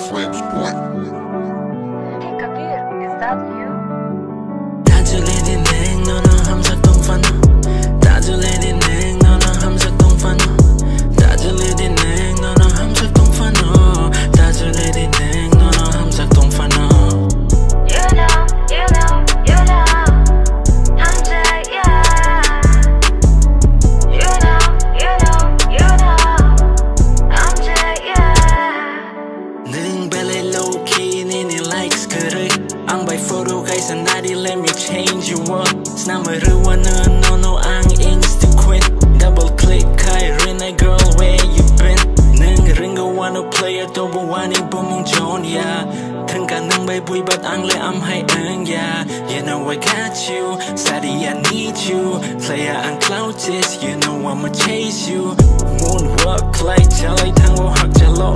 Flames boy. Hey Kabir, is that you? 다줄레디 냉 너는 함sak 동판 다줄레디 냉 너는 함sak 동판 다줄레디 냉 너는 함sak 동판 다줄레디 냉 너는 함sak 동판 You know, you know, you know 함재, yeah. You know, you know, you know 함재, yeah. 능 belly low key 니니 likes 그를 ang by photo guys and naughty let me change you up snammer ruwa는 no ang insta queen double click kai rina girl where you been 능 ringa wanna player to bu wani bumung john yeah thangka nang bay bui but ang le am hai ang yeah you know I got you steady I need you player ang clouds you know I'ma chase you moonwalk like jalai thang wo hak jalo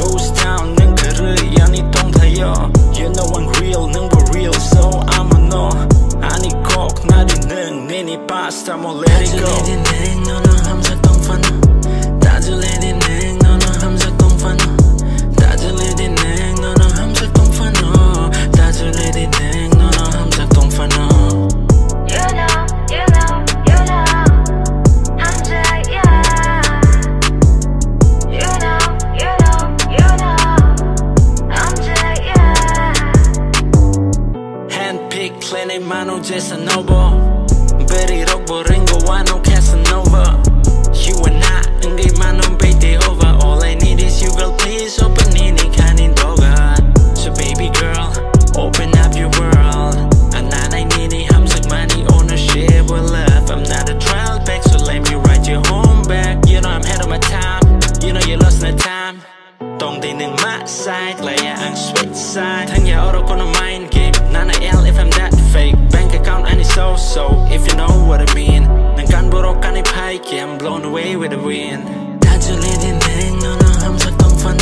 ghost town 능 그를 yani tong thayo you know I'm real 능 for real so I'ma know 아니 꼭 나리 능 니니 pasta mo let it go 다줄레디 능 너는 함sak 동판 다줄레디 능 너는 함sak 동판 다줄레디 능 너는 함sak 동판 다줄레디 능 너는 함sak 동판 You know, you know, you know 함재, yeah. You know, you know, you know 함재, yeah. handpick clinic mano Casanova Betty Rockbo Ringo Wano Casanova you and I 응게 mano baby over all I need is you girl please open ini kanin doga so baby girl open up your world and I need it hamsak money ownership with love I'm not a trial back so let me ride you home back you know I'm ahead of my time you know you lost no time Tong đi nâng my side Laya ang sweet side Thang ya oro ko no mind game Nana L if I'm that fake Bank account I need so if you know what I mean Nang kan borok kan I paike I'm blown away with the wind 다줄레디 냉 너는 함sak 동판